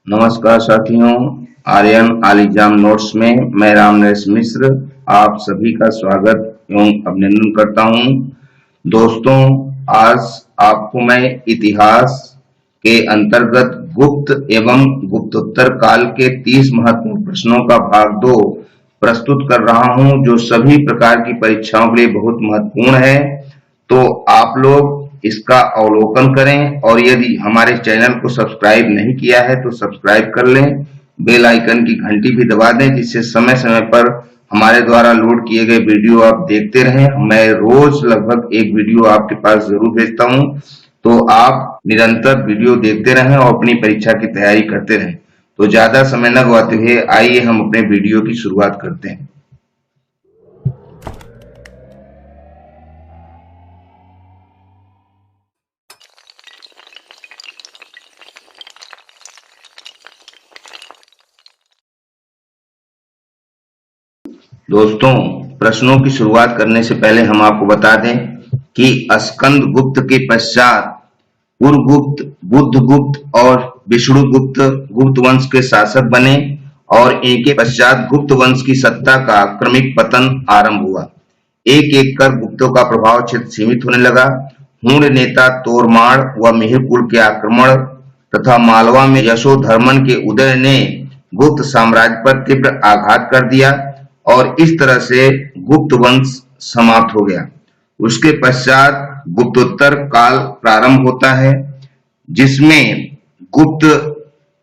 नमस्कार साथियों, आर्यन आलिजाम नोट्स में मैं राम नरेश मिश्र आप सभी का स्वागत एवं अभिनंदन करता हूं। दोस्तों, आज आपको मैं इतिहास के अंतर्गत गुप्त एवं गुप्तोत्तर काल के 30 महत्वपूर्ण प्रश्नों का भाग 2 प्रस्तुत कर रहा हूं, जो सभी प्रकार की परीक्षाओं के लिए बहुत महत्वपूर्ण है। तो आप लोग इसका अवलोकन करें और यदि हमारे चैनल को सब्सक्राइब नहीं किया है तो सब्सक्राइब कर लें, बेल आइकन की घंटी भी दबा दें, जिससे समय समय पर हमारे द्वारा लोड किए गए वीडियो आप देखते रहें। मैं रोज लगभग एक वीडियो आपके पास जरूर भेजता हूं, तो आप निरंतर वीडियो देखते रहें और अपनी परीक्षा की तैयारी करते रहें। तो ज्यादा समय न गवाते हुए आइए हम अपने वीडियो की शुरुआत करते हैं। दोस्तों, प्रश्नों की शुरुआत करने से पहले हम आपको बता दें कि स्कंदगुप्त के पश्चात पुरगुप्त, बुद्धगुप्त और विष्णुगुप्त गुप्त वंश के शासक बने और इनके पश्चात गुप्त वंश की सत्ता का क्रमिक पतन आरंभ हुआ। एक एक कर गुप्तों का प्रभाव क्षेत्र सीमित होने लगा। हुण नेता तोरमाड़ व मिहिरकुल के आक्रमण तथा मालवा में यशोधर्मन के उदय ने गुप्त साम्राज्य पर तीव्र आघात कर दिया और इस तरह से गुप्त वंश समाप्त हो गया। उसके पश्चात गुप्तोत्तर काल प्रारंभ होता है, जिसमें गुप्त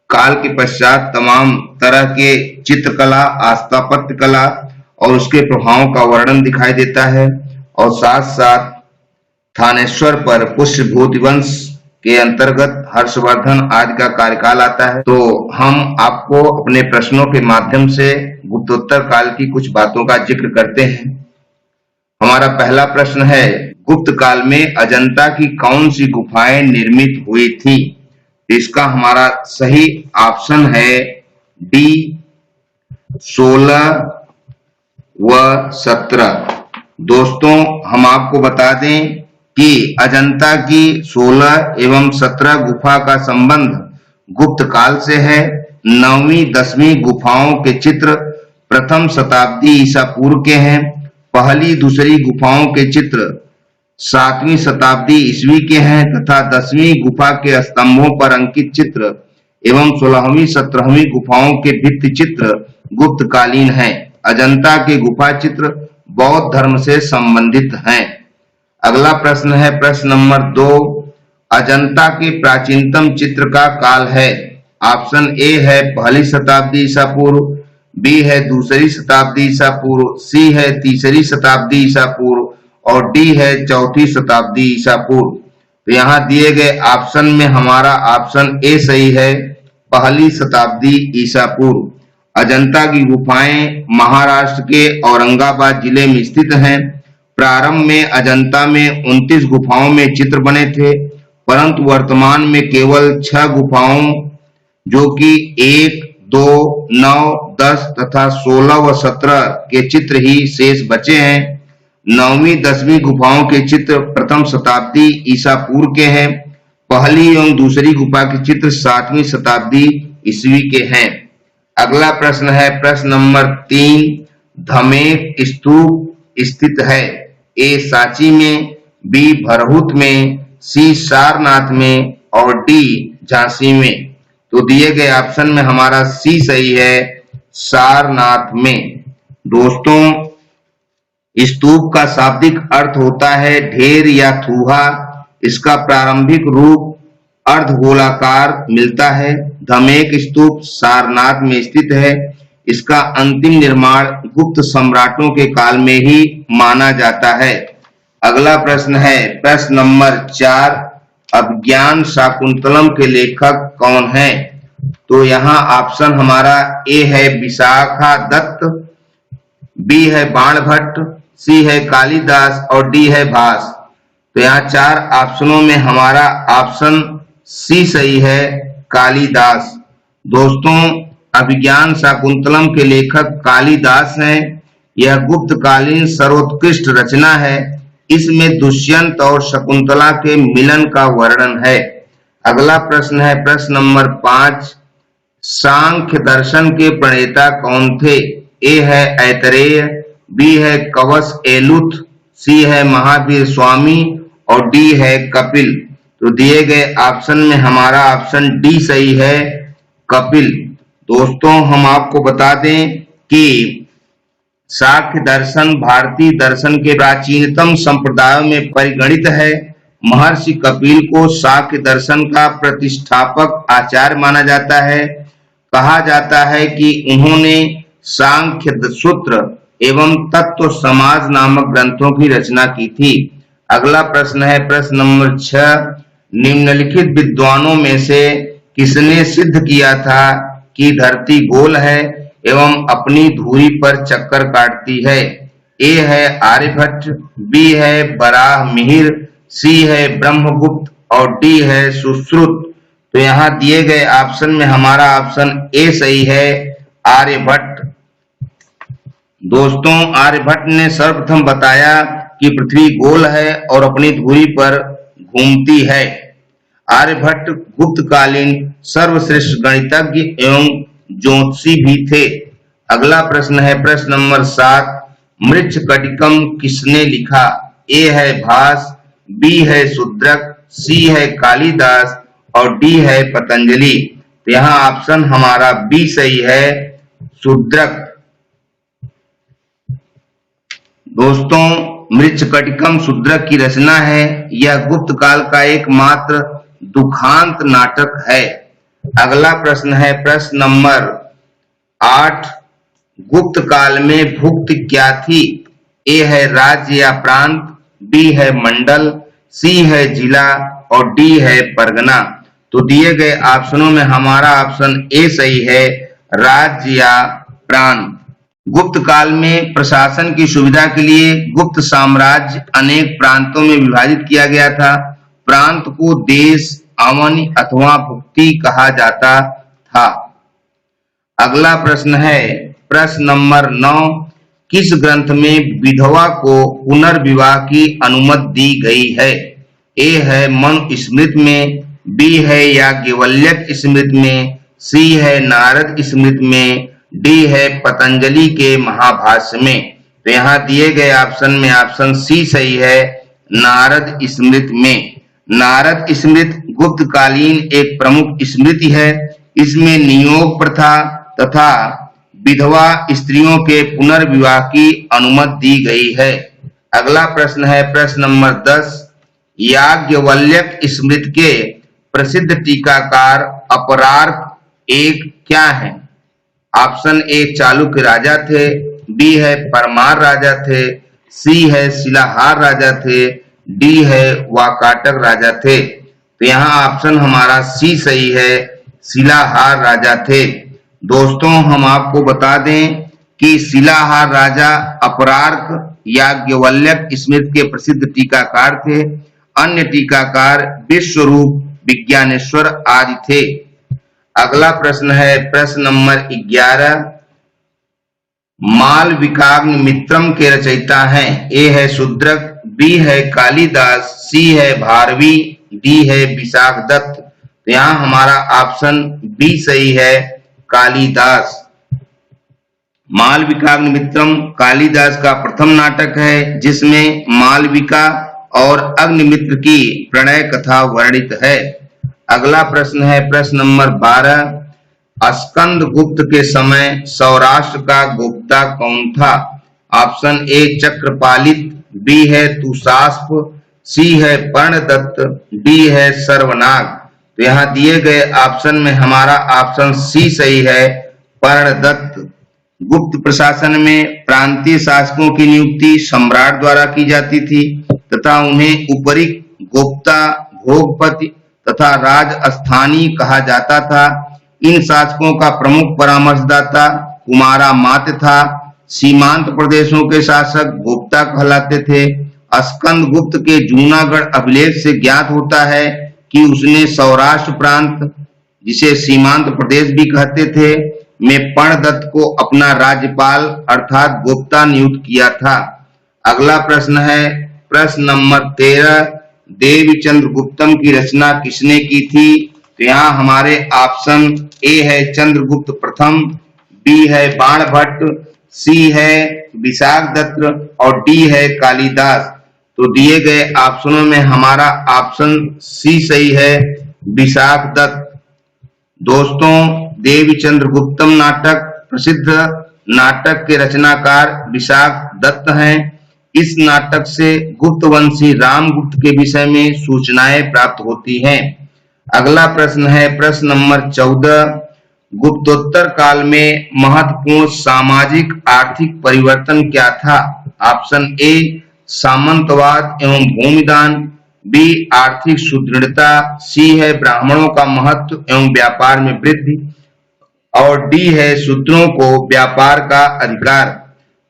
काल के पश्चात तमाम तरह के चित्रकला, स्थापत्य कला और उसके प्रभावों का वर्णन दिखाई देता है और साथ साथ थानेश्वर पर पुष्यभूति वंश के अंतर्गत हर्षवर्धन आदि का कार्यकाल आता है। तो हम आपको अपने प्रश्नों के माध्यम से गुप्तोत्तर काल की कुछ बातों का जिक्र करते हैं। हमारा पहला प्रश्न है, गुप्त काल में अजंता की कौन सी गुफाएं निर्मित हुई थी? इसका हमारा सही ऑप्शन है डी 16 व 17। दोस्तों, हम आपको बता दें कि अजंता की 16 एवं 17 गुफा का संबंध गुप्त काल से है। 9वीं 10वीं गुफाओं के चित्र प्रथम शताब्दी ईसा पूर्व के हैं। पहली दूसरी गुफाओं के चित्र 7वीं शताब्दी ईस्वी के हैं तथा 10वीं गुफा के स्तंभों पर अंकित चित्र एवं 16वीं 17वीं गुफाओं के भित्ति चित्र गुप्त कालीन हैं। अजंता के गुफा चित्र बौद्ध धर्म से संबंधित हैं। अगला प्रश्न है प्रश्न नंबर 2, अजंता के प्राचीनतम चित्र का काल है। ऑप्शन ए है पहली शताब्दी ईसा पूर्व, बी है दूसरी शताब्दी ईसा पूर्व, सी है तीसरी शताब्दी ईसा पूर्व और डी है चौथी शताब्दी ईसा पूर्व। तो यहाँ दिए गए ऑप्शन में हमारा ऑप्शन ए सही है, पहली शताब्दी ईसा पूर्व। अजंता की गुफाएं महाराष्ट्र के औरंगाबाद जिले में स्थित हैं। प्रारंभ में अजंता में 29 गुफाओं में चित्र बने थे, परंतु वर्तमान में केवल 6 गुफाओं जो कि 1, 2, 9, 10 तथा 16 व 17 के चित्र ही शेष बचे हैं। 9वीं 10वीं गुफाओं के चित्र प्रथम शताब्दी ईसा पूर्व के हैं। पहली एवं दूसरी गुफा के चित्र 7वीं शताब्दी ईस्वी के हैं। अगला प्रश्न है प्रश्न नंबर 3, धमेक स्तूप स्थित है। ए सांची में, बी भरहुत में, सी सारनाथ में और डी झांसी में। तो दिए गए ऑप्शन में हमारा सी सही है, सारनाथ में। दोस्तों, स्तूप का शाब्दिक अर्थ होता है ढेर या थूहा। इसका प्रारंभिक रूप अर्धगोलाकार मिलता है। धमेक स्तूप सारनाथ में स्थित है। इसका अंतिम निर्माण गुप्त सम्राटों के काल में ही माना जाता है। अगला प्रश्न है प्रश्न नंबर 4, अभिज्ञान शाकुंतलम के लेखक कौन है? तो यहाँ ऑप्शन हमारा ए है विशाखा दत्त, बी है बाणभट्ट, सी है कालिदास और डी है भास। तो यहाँ 4 ऑप्शनों में हमारा ऑप्शन सी सही है, कालिदास। दोस्तों, अभिज्ञान शाकुंतलम के लेखक कालिदास हैं। यह गुप्तकालीन सर्वोत्कृष्ट रचना है। इसमें दुष्यंत और शकुंतला के मिलन का वर्णन है। अगला प्रश्न है प्रश्न नंबर 5, सांख्य दर्शन के प्रणेता कौन थे? ए है ऐतरेय, बी है कवस एलुथ, सी है महावीर स्वामी और डी है कपिल। तो दिए गए ऑप्शन में हमारा ऑप्शन डी सही है, कपिल। दोस्तों हम आपको बता दें कि सांख्य दर्शन भारतीय दर्शन के प्राचीनतम संप्रदायों में परिगणित है। महर्षि कपिल को सांख्य दर्शन का प्रतिष्ठापक आचार्य माना जाता है। कहा जाता है कि उन्होंने सांख्य सूत्र एवं तत्व समाज नामक ग्रंथों की रचना की थी। अगला प्रश्न है प्रश्न नंबर 6, निम्नलिखित विद्वानों में से किसने सिद्ध किया था कि धरती गोल है एवं अपनी धुरी पर चक्कर काटती है? ए है आर्यभट्ट, बी है बराह मिहिर, सी है ब्रह्मगुप्त और डी है सुश्रुत। तो यहाँ दिए गए ऑप्शन में हमारा ऑप्शन ए सही है, आर्यभट्ट। दोस्तों आर्यभट्ट ने सर्वप्रथम बताया कि पृथ्वी गोल है और अपनी धुरी पर घूमती है। आर्यभट्ट गुप्तकालीन सर्वश्रेष्ठ गणितज्ञ एवं ज्योतिषी भी थे। अगला प्रश्न है प्रश्न नंबर 7, मृच्छकटिकम किसने लिखा? ए है भास, बी है शूद्रक, सी है कालिदास और डी है पतंजलि। तो यहाँ ऑप्शन हमारा बी सही है, शूद्रक। दोस्तों मृच्छकटिकम शूद्रक की रचना है। यह गुप्त काल का एकमात्र दुखांत नाटक है। अगला प्रश्न है प्रश्न नंबर 8, गुप्त काल में भुक्त क्या थी? ए है राज्य या प्रांत, बी है मंडल, सी है जिला और डी है परगना। तो दिए गए ऑप्शनों में हमारा ऑप्शन ए सही है, राज्य या प्रांत। गुप्त काल में प्रशासन की सुविधा के लिए गुप्त साम्राज्य अनेक प्रांतों में विभाजित किया गया था। प्रांत को देश, अवनि अथवा भुक्ति कहा जाता था। अगला प्रश्न है प्रश्न नंबर 9, किस ग्रंथ में विधवा को पुनर्विवाह की अनुमति दी गई है? ए है मनुस्मृति में, बी है याज्ञवल्क्य स्मृति में, सी है नारद स्मृति में, डी है पतंजलि के महाभाष्य में। तो यहाँ दिए गए ऑप्शन में ऑप्शन सी सही है, नारद स्मृति में। नारद स्मृति गुप्तकालीन एक प्रमुख स्मृति है। इसमें नियोग प्रथा तथा विधवा स्त्रियों के पुनर्विवाह की अनुमति दी गई है। अगला प्रश्न है प्रश्न नंबर 10, याज्ञवल्क्य स्मृति के प्रसिद्ध टीकाकार अपरार्क एक क्या है? ऑप्शन ए चालुक्य राजा थे, बी है परमार राजा थे, सी है शिलाहार राजा थे, डी है वाकाटक राजा थे। तो यहाँ ऑप्शन हमारा सी सही है, शिलाहार राजा थे। दोस्तों हम आपको बता दें कि शिलाहार राजा अपरार्क याज्ञवल्क्य स्मृति के प्रसिद्ध टीकाकार थे। अन्य टीकाकार विश्वरूप, विज्ञानेश्वर आदि थे। अगला प्रश्न है प्रश्न नंबर 11, मालविकाग्निमित्रम के रचयिता हैं? ए है शूद्रक, बी है कालिदास, सी है भारवी, डी है विशाखदत्त। तो यहाँ हमारा ऑप्शन बी सही है, कालिदास। मालविकाग्निमित्रम कालिदास का प्रथम नाटक है जिसमें मालविका और अग्निमित्र की प्रणय कथा वर्णित है। अगला प्रश्न है प्रश्न नंबर 12, स्कंद गुप्त के समय सौराष्ट्र का गुप्ता कौन था? ऑप्शन ए चक्रपालित, बी है तुषास्प, सी है पर्णदत्त, डी है सर्वनाग। तो यहाँ दिए गए ऑप्शन में हमारा ऑप्शन सी सही है, पर्णदत्त। गुप्त प्रशासन में प्रांतीय शासकों की नियुक्ति सम्राट द्वारा की जाती थी तथा उन्हें उपरिक, गुप्ता, भोगपति तथा राजस्थानी कहा जाता था। इन शासकों का प्रमुख परामर्शदाता कुमारा मात्य था। सीमांत प्रदेशों के शासक गुप्ता कहलाते थे। स्कंद गुप्त के जूनागढ़ अभिलेख से ज्ञात होता है कि उसने सौराष्ट्र प्रांत, जिसे सीमांत प्रदेश भी कहते थे, में पर्णदत्त को अपना राज्यपाल अर्थात गुप्ता नियुक्त किया था। अगला प्रश्न है प्रश्न नंबर 13, देवीचंद्र गुप्तम की रचना किसने की थी? तो यहाँ हमारे ऑप्शन ए है चंद्रगुप्त प्रथम, बी है बाणभट्ट, सी है विशाखदत्त और डी है कालिदास। तो दिए गए ऑप्शनों में हमारा ऑप्शन सी सही है, विशाखदत्त। दोस्तों, देवीचंद्र गुप्तम नाटक प्रसिद्ध नाटक के रचनाकार विशाखदत्त हैं। इस नाटक से गुप्तवंशी रामगुप्त के विषय में सूचनाएं प्राप्त होती हैं। अगला प्रश्न है प्रश्न नंबर 14। गुप्तोत्तर काल में महत्वपूर्ण सामाजिक आर्थिक परिवर्तन क्या था? ऑप्शन ए सामंतवाद एवं भूमिदान, बी आर्थिक सुदृढ़ता, सी है ब्राह्मणों का महत्व एवं व्यापार में वृद्धि और डी है शूद्रों को व्यापार का अधिकार।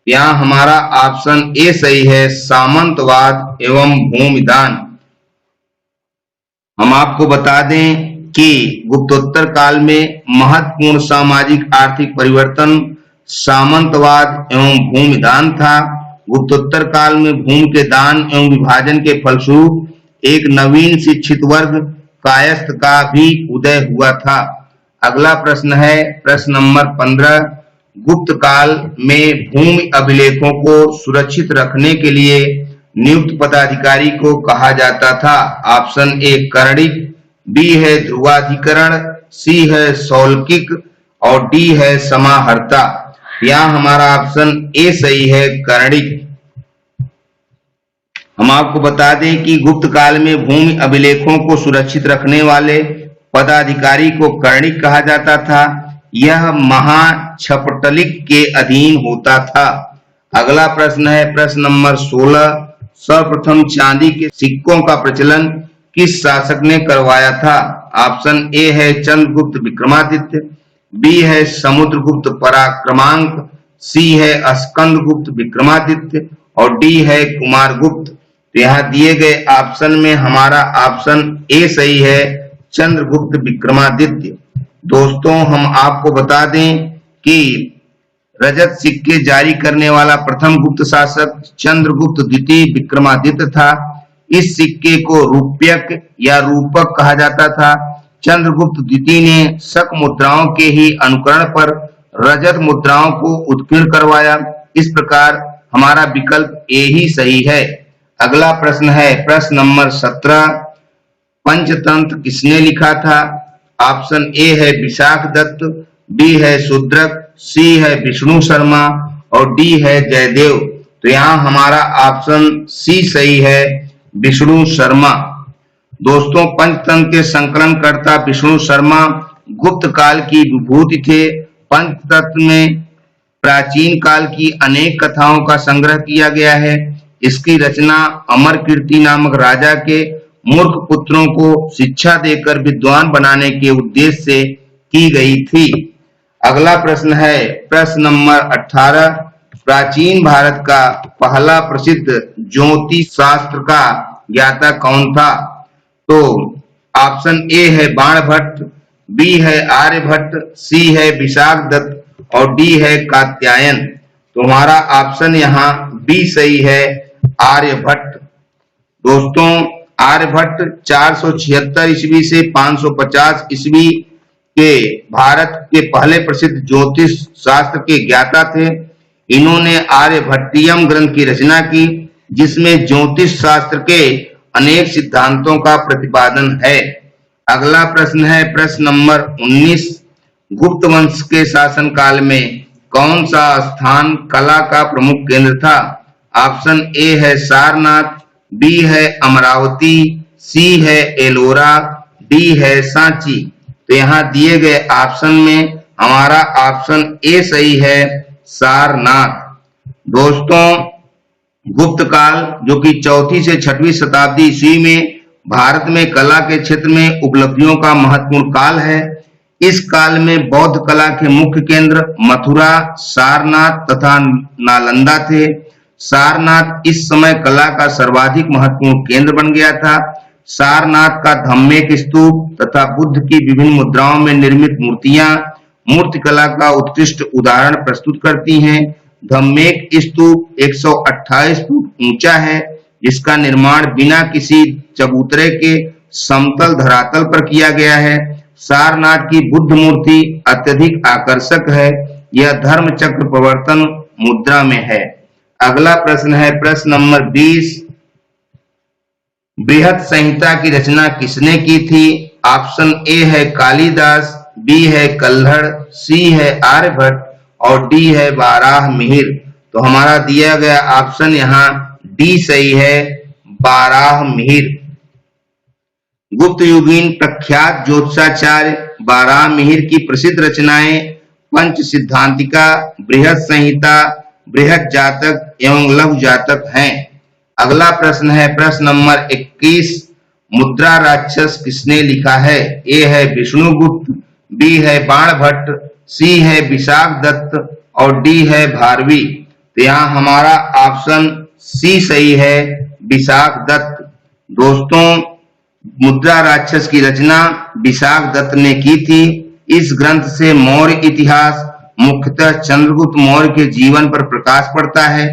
यहाँ हमारा ऑप्शन ए सही है, सामंतवाद एवं भूमिदान। हम आपको बता दें कि गुप्तोत्तर काल में महत्वपूर्ण सामाजिक आर्थिक परिवर्तन सामंतवाद एवं भूमिदान था। गुप्तोत्तर काल में भूमि के दान एवं विभाजन के फलस्वरूप एक नवीन शिक्षित वर्ग कायस्थ का भी उदय हुआ था। अगला प्रश्न है प्रश्न नंबर 15। गुप्त काल में भूमि अभिलेखों को सुरक्षित रखने के लिए नियुक्त पदाधिकारी को कहा जाता था। ऑप्शन ए कर्णिक, बी है ध्रुवाधिकरण, सी है सौल्किक और डी है समाहर्ता। यहाँ हमारा ऑप्शन ए सही है, कर्णिक। हम आपको बता दें कि गुप्त काल में भूमि अभिलेखों को सुरक्षित रखने वाले पदाधिकारी को कर्णिक कहा जाता था। यह महाछपटलिक के अधीन होता था। अगला प्रश्न है प्रश्न नंबर 16। सर्वप्रथम चांदी के सिक्कों का प्रचलन किस शासक ने करवाया था? ऑप्शन ए है चंद्रगुप्त विक्रमादित्य, बी है समुद्रगुप्त पराक्रमांक, सी है स्कंदगुप्त विक्रमादित्य और डी है कुमारगुप्त। तो यहाँ दिए गए ऑप्शन में हमारा ऑप्शन ए सही है, चंद्रगुप्त विक्रमादित्य। दोस्तों, हम आपको बता दें कि रजत सिक्के जारी करने वाला प्रथम गुप्त शासक चंद्रगुप्त द्वितीय विक्रमादित्य था। इस सिक्के को रूप्यक या रूपक कहा जाता था। चंद्रगुप्त द्वितीय ने शक मुद्राओं के ही अनुकरण पर रजत मुद्राओं को उत्कीर्ण करवाया। इस प्रकार हमारा विकल्प ए ही सही है। अगला प्रश्न है प्रश्न नंबर 17। पंचतंत्र किसने लिखा था? ऑप्शन ए है विशाखदत्त, बी है शूद्रक, सी है विष्णु शर्मा और डी है जयदेव। तो यहाँ हमारा ऑप्शन सी सही है, विष्णु शर्मा। दोस्तों, पंचतंत्र के संकलनकर्ता विष्णु शर्मा गुप्त काल की विभूति थे। पंचतंत्र में प्राचीन काल की अनेक कथाओं का संग्रह किया गया है। इसकी रचना अमरकीर्ति नामक राजा के मूर्ख पुत्रों को शिक्षा देकर विद्वान बनाने के उद्देश्य से की गई थी। अगला प्रश्न है प्रश्न नंबर 18। प्राचीन भारत का पहला प्रसिद्ध ज्योतिष शास्त्र का ज्ञाता कौन था? तो ऑप्शन ए है बाणभट्ट, बी है आर्यभट्ट, सी है विशाखदत्त और डी है कात्यायन। तो हमारा ऑप्शन यहाँ बी सही है, आर्यभट्ट। दोस्तों, आर्यभट्ट 476 ईस्वी से 550 ईस्वी के भारत के पहले प्रसिद्ध ज्योतिष शास्त्र के ज्ञाता थे। इन्होंने आर्यभट्टियम ग्रंथ की रचना की, जिसमें ज्योतिष शास्त्र के अनेक सिद्धांतों का प्रतिपादन है। अगला प्रश्न है प्रश्न नंबर 19। गुप्त वंश के शासन काल में कौन सा स्थान कला का प्रमुख केंद्र था? ऑप्शन ए है सारनाथ, बी है अमरावती, सी है एलोरा, डी है सांची। तो यहाँ दिए गए ऑप्शन में हमारा ऑप्शन ए सही है, सारनाथ। दोस्तों, गुप्त काल जो कि 4वीं से 6वीं शताब्दी ईस्वी में भारत में कला के क्षेत्र में उपलब्धियों का महत्वपूर्ण काल है। इस काल में बौद्ध कला के मुख्य केंद्र मथुरा, सारनाथ तथा नालंदा थे। सारनाथ इस समय कला का सर्वाधिक महत्वपूर्ण केंद्र बन गया था। सारनाथ का धम्मेक स्तूप तथा बुद्ध की विभिन्न मुद्राओं में निर्मित मूर्तियां मूर्तिकला का उत्कृष्ट उदाहरण प्रस्तुत करती हैं। धम्मेक स्तूप 128 फुट ऊंचा है, जिसका निर्माण बिना किसी चबूतरे के समतल धरातल पर किया गया है। सारनाथ की बुद्ध मूर्ति अत्यधिक आकर्षक है। यह धर्म चक्र प्रवर्तन मुद्रा में है। अगला प्रश्न है प्रश्न नंबर 20। बृहत संहिता की रचना किसने की थी? ऑप्शन ए है कालिदास, बी है कल्हड़, सी है आर्यभट्ट और डी है बाराहमिहिर। तो हमारा दिया गया ऑप्शन यहाँ डी सही है, बाराहमिहिर। गुप्त युगीन प्रख्यात ज्योतिषाचार्य बाराहमिहिर की प्रसिद्ध रचनाएं पंच सिद्धांतिका, बृहत संहिता, बृहत जातक एवं लघु जातक हैं। अगला प्रश्न है प्रश्न नंबर 21। मुद्रा राक्षस किसने लिखा है? ए है विष्णुगुप्त, बी है बाणभट्ट, सी है विशाख दत्त और डी है भारवी। तो यहाँ हमारा ऑप्शन सी सही है, विशाख दत्त। दोस्तों, मुद्रा राक्षस की रचना विशाख दत्त ने की थी। इस ग्रंथ से मौर्य इतिहास, मुख्यतः चंद्रगुप्त मौर्य के जीवन पर प्रकाश पड़ता है।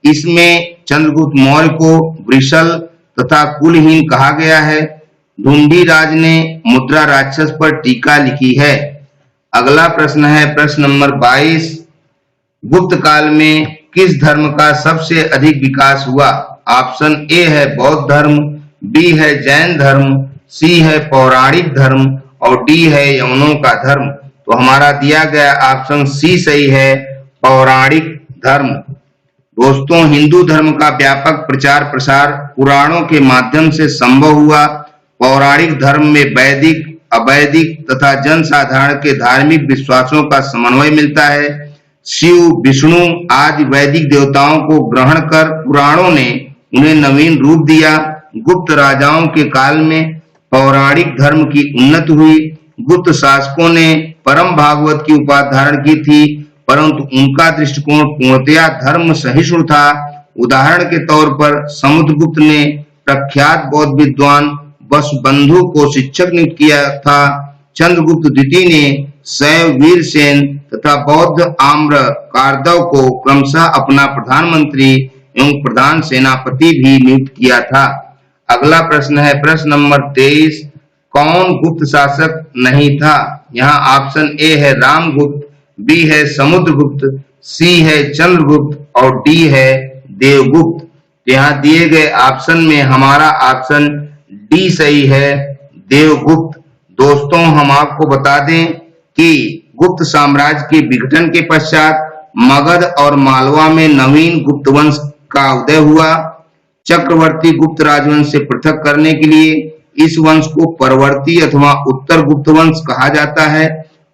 इसमें चंद्रगुप्त मौर्य को वृषल तथा कुलहीन कहा गया है। ढूंढीराज ने मुद्रा राक्षस पर टीका लिखी है। अगला प्रश्न है प्रश्न नंबर 22। गुप्त काल में किस धर्म का सबसे अधिक विकास हुआ? ऑप्शन ए है बौद्ध धर्म, बी है जैन धर्म, सी है पौराणिक धर्म और डी है यवनों का धर्म। तो हमारा दिया गया ऑप्शन सी सही है, पौराणिक धर्म। दोस्तों, हिंदू धर्म का व्यापक प्रचार प्रसार पुराणों के माध्यम से संभव हुआ। पौराणिक धर्म में वैदिक, अवैदिक तथा जनसाधारण के धार्मिक विश्वासों का समन्वय मिलता है। शिव, विष्णु आदि वैदिक देवताओं को ग्रहण कर पुराणों ने उन्हें नवीन रूप दिया। गुप्त राजाओं के काल में पौराणिक धर्म की उन्नति हुई। गुप्त शासकों ने परम भागवत की उपाधि धारण की थी, परंतु उनका दृष्टिकोण पूर्णतया धर्म सहिष्णु था। उदाहरण के तौर पर समुद्रगुप्त ने प्रख्यात बौद्ध विद्वान वसुबंधु को शिक्षक नियुक्त किया था। चंद्रगुप्त द्वितीय ने शैव वीरसेन तथा बौद्ध आम्र कारदव को क्रमशः अपना प्रधानमंत्री एवं प्रधान सेनापति भी नियुक्त किया था। अगला प्रश्न है प्रश्न नंबर 23। कौन गुप्त शासक नहीं था? यहाँ ऑप्शन ए है रामगुप्त, बी है समुद्रगुप्त, सी है चंद्रगुप्त और डी है देवगुप्त। यहाँ दिए गए ऑप्शन में हमारा ऑप्शन डी सही है, देवगुप्त। दोस्तों, हम आपको बता दें कि गुप्त साम्राज्य के विघटन के पश्चात मगध और मालवा में नवीन गुप्त वंश का उदय हुआ। चक्रवर्ती गुप्त राजवंश से पृथक करने के लिए इस वंश को परवर्ती अथवा उत्तर गुप्त वंश कहा जाता है।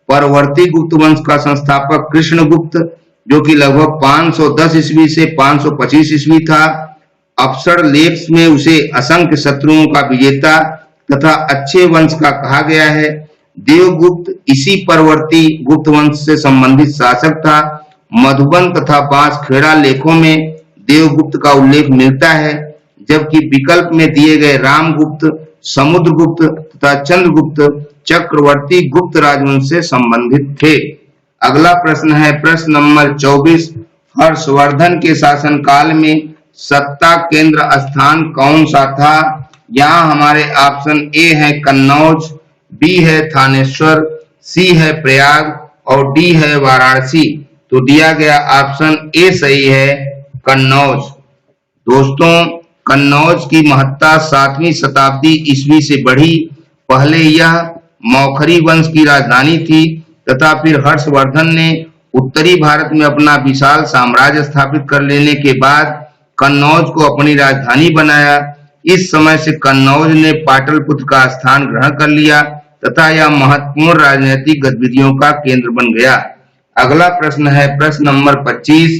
परवर्ती गुप्त वंश का संस्थापक कृष्णगुप्त, जो कि लगभग 510 ईस्वी से 525 ईस्वी था। अप्सर लेख में उसे असंख्य शत्रुओं का विजेता तथा अच्छे वंश का कहा गया है। देवगुप्त इसी परवर्ती गुप्त वंश से संबंधित शासक था। मधुबन तथा बांसखेड़ा लेखों में देवगुप्त का उल्लेख मिलता है, जबकि विकल्प में दिए गए रामगुप्त, समुद्रगुप्त तथा चंद्रगुप्त चक्रवर्ती गुप्त राजवंश से संबंधित थे। अगला प्रश्न है प्रश्न नंबर 24। हर्षवर्धन के शासनकाल में सत्ता केंद्र स्थान कौन सा था? यहाँ हमारे ऑप्शन ए है कन्नौज, बी है थानेश्वर, सी है प्रयाग और डी है वाराणसी। तो दिया गया ऑप्शन ए सही है, कन्नौज। दोस्तों, कन्नौज की महत्ता 7वीं शताब्दी ईस्वी से बढ़ी। पहले यह मौखरी वंश की राजधानी थी तथा फिर हर्षवर्धन ने उत्तरी भारत में अपना विशाल साम्राज्य स्थापित कर लेने के बाद कन्नौज को अपनी राजधानी बनाया। इस समय से कन्नौज ने पाटलिपुत्र का स्थान ग्रहण कर लिया तथा यह महत्वपूर्ण राजनीतिक गतिविधियों का केंद्र बन गया। अगला प्रश्न है प्रश्न नंबर 25।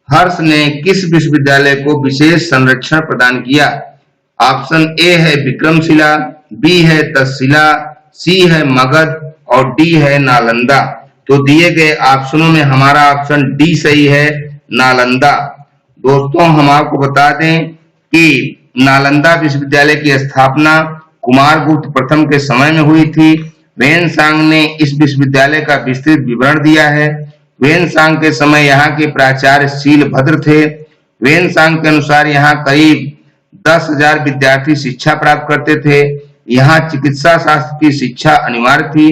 हर्ष ने किस विश्वविद्यालय को विशेष संरक्षण प्रदान किया? ऑप्शन ए है विक्रमशिला, बी है तक्षशिला, सी है मगध और डी है नालंदा। तो दिए गए ऑप्शनों में हमारा ऑप्शन डी सही है, नालंदा। दोस्तों, हम आपको बता दें कि नालंदा विश्वविद्यालय की स्थापना कुमारगुप्त प्रथम के समय में हुई थी। वेनसांग ने इस विश्वविद्यालय का विस्तृत विवरण दिया है। वेनसांग के समय यहाँ के प्राचार्य शीलभद्र थे। वेनसांग के अनुसार यहाँ करीब 10,000 विद्यार्थी शिक्षा प्राप्त करते थे। यहाँ चिकित्सा शास्त्र की शिक्षा अनिवार्य थी।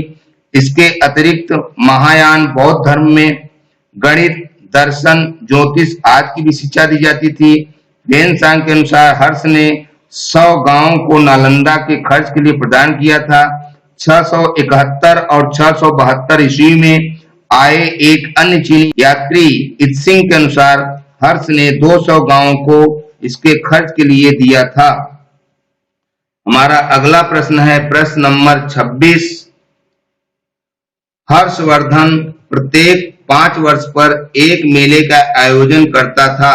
इसके अतिरिक्त महायान बौद्ध धर्म में गणित, दर्शन, ज्योतिष आदि की भी शिक्षा दी जाती थी। वेन-सांग के अनुसार हर्ष ने 100 गांवों को नालंदा के खर्च के लिए प्रदान किया था। 671 और 672 ईस्वी में आए एक अन्य चीनी यात्री इत्सिंग के अनुसार हर्ष ने 200 गांवों को इसके खर्च के लिए दिया था। हमारा अगला प्रश्न है प्रश्न नंबर 26। हर्षवर्धन प्रत्येक 5 वर्ष पर एक मेले का आयोजन करता था।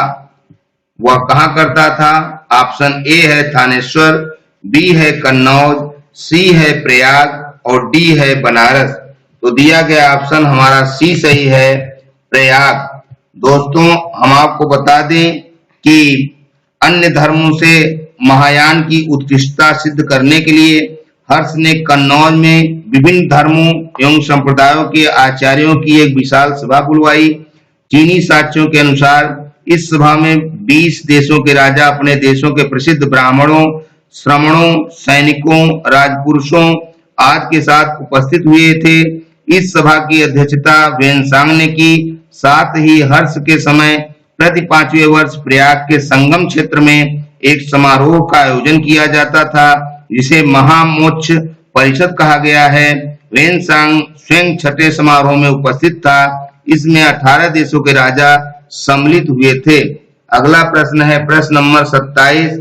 वह कहाँ करता था? ऑप्शन ए है थानेश्वर, बी है कन्नौज, सी है प्रयाग और डी है बनारस। तो दिया गया ऑप्शन हमारा सी सही है, प्रयाग। दोस्तों हम आपको बता दें कि अन्य धर्मों से महायान की उत्कृष्टता सिद्ध करने के लिए हर्ष ने कन्नौज में विभिन्न धर्मों एवं संप्रदायों के आचार्यों की एक विशाल सभा बुलवाई। चीनी साक्ष्यों के अनुसार इस सभा में 20 देशों के राजा अपने देशों के प्रसिद्ध ब्राह्मणों, श्रमणों, सैनिकों, राजपुरुषों आदि के साथ उपस्थित हुए थे। इस सभा की अध्यक्षता वेन-सांग ने की। साथ ही हर्ष के समय प्रति 5वें वर्ष प्रयाग के संगम क्षेत्र में एक समारोह का आयोजन किया जाता था जिसे महामोक्ष परिषद कहा गया है। वेन-सांग स्वयं छठे समारोह में उपस्थित था। इसमें 18 देशों के राजा सम्मिलित हुए थे। अगला प्रश्न है प्रश्न नंबर 27।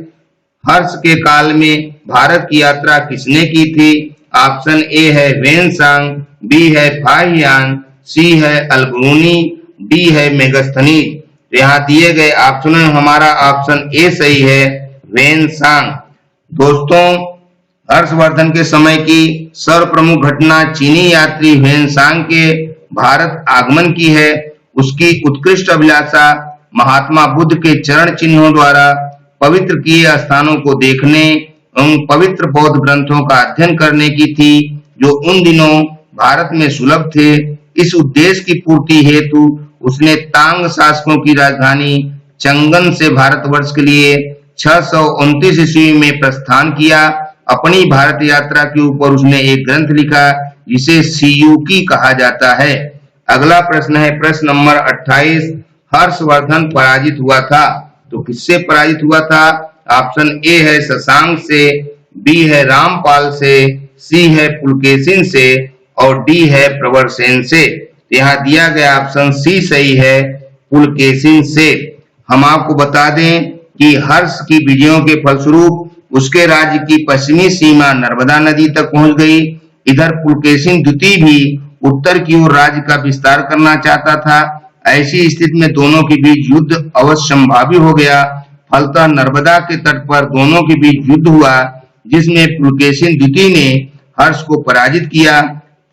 हर्ष के काल में भारत की यात्रा किसने की थी? ऑप्शन ए है वेन-सांग, बी है फाहियान, सी है अल-बरूनी, डी है मेगस्थनीज। यहाँ दिए गए ऑप्शनों में हमारा ऑप्शन ए सही है, वेन-सांग। दोस्तों हर्षवर्धन के समय की सर्वप्रमुख घटना चीनी यात्री वेन-सांग के भारत आगमन की है। उसकी उत्कृष्ट अभिलाषा महात्मा बुद्ध के चरण चिन्हों द्वारा पवित्र किए स्थानों को देखने एवं पवित्र बौद्ध ग्रंथों का अध्ययन करने की थी जो उन दिनों भारत में सुलभ थे। इस उद्देश्य की पूर्ति हेतु उसने तांग शासकों की राजधानी चंगन से भारतवर्ष के लिए 629 ईस्वी में प्रस्थान किया। अपनी भारत यात्रा के ऊपर उसने एक ग्रंथ लिखा जिसे सियूकी कहा जाता है। अगला प्रश्न है प्रश्न नंबर 28। हर्षवर्धन पराजित हुआ था तो किससे पराजित हुआ था? ऑप्शन ए है शशांक से, बी है रामपाल से, सी है पुलकेशिन से और डी है प्रवरसेन से। यहाँ दिया गया ऑप्शन सी सही है, पुलकेशिन से। हम आपको बता दें कि हर्ष की विजयों के फलस्वरूप उसके राज्य की पश्चिमी सीमा नर्मदा नदी तक पहुंच गई। इधर पुलकेशिन द्वितीय भी उत्तर की ओर राज्य का विस्तार करना चाहता था। ऐसी स्थिति में दोनों के बीच युद्ध अवश्य संभावी हो गया। फलतः नर्मदा के तट पर दोनों के बीच युद्ध हुआ जिसमें पुलकेशिन द्वितीय ने हर्ष को पराजित किया।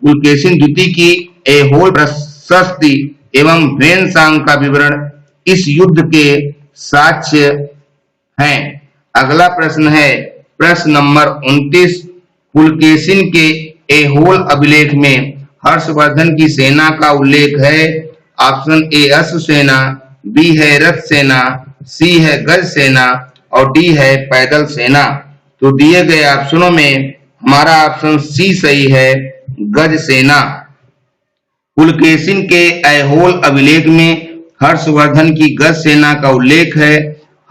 पुलकेशिन द्वितीय की ऐहोल प्रशस्ति एवं वेन-सांग का विवरण इस युद्ध के साक्ष्य हैं। अगला प्रश्न है प्रश्न नंबर 29। पुलकेशिन के ऐहोल अभिलेख में हर्षवर्धन की सेना का उल्लेख है। ऑप्शन ए अश्व सेना, बी है रथ सेना, सी है गज सेना और डी है पैदल सेना। तो दिए गए ऑप्शनों में हमारा ऑप्शन सी सही है, गज सेना। पुलकेशिन के ऐहोल अभिलेख में हर्षवर्धन की गज सेना का उल्लेख है।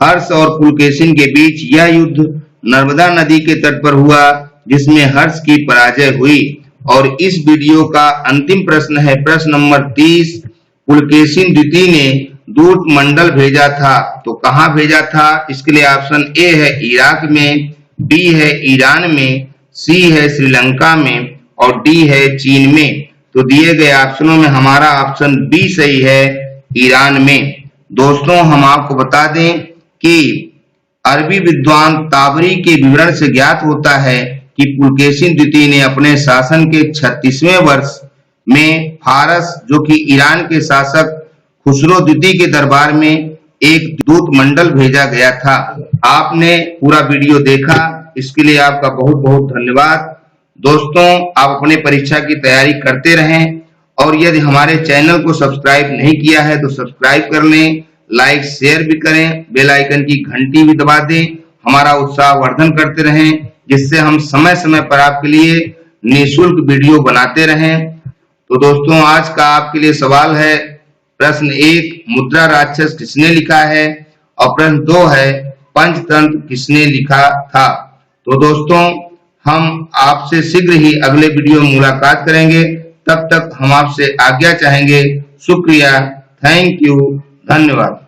हर्ष और पुलकेशिन के बीच यह युद्ध नर्मदा नदी के तट पर हुआ जिसमें हर्ष की पराजय हुई। और इस वीडियो का अंतिम प्रश्न है प्रश्न नंबर 30। पुलकेशिन द्वितीय ने दूत मंडल भेजा था तो कहाँ भेजा था? इसके लिए ऑप्शन ए है इराक में, बी है ईरान में, सी है श्रीलंका में और डी है चीन में। तो दिए गए ऑप्शनों में हमारा ऑप्शन बी सही है, ईरान में। दोस्तों हम आपको बता दें कि अरबी विद्वान ताबरी के विवरण से ज्ञात होता है कि पुलकेशिन द्वितीय ने अपने शासन के 36वें वर्ष में फारस जो कि ईरान के शासक खुसरो द्वितीय के दरबार में एक दूत मंडल भेजा गया था। आपने पूरा वीडियो देखा, इसके लिए आपका बहुत बहुत धन्यवाद। दोस्तों आप अपने परीक्षा की तैयारी करते रहें और यदि हमारे चैनल को सब्सक्राइब नहीं किया है तो सब्सक्राइब कर लें, लाइक शेयर भी करें, बेल आइकन की घंटी भी दबा दें। हमारा उत्साह वर्धन करते रहें। जिससे हम समय समय पर आपके लिए निःशुल्क वीडियो बनाते रहें। तो दोस्तों, आज का आपके लिए सवाल है, प्रश्न 1 मुद्रा राक्षस किसने लिखा है, और प्रश्न 2 है पंचतंत्र किसने लिखा था। तो दोस्तों, हम आपसे शीघ्र ही अगले वीडियो में मुलाकात करेंगे। तब तक हम आपसे आज्ञा चाहेंगे। शुक्रिया, थैंक यू, धन्यवाद।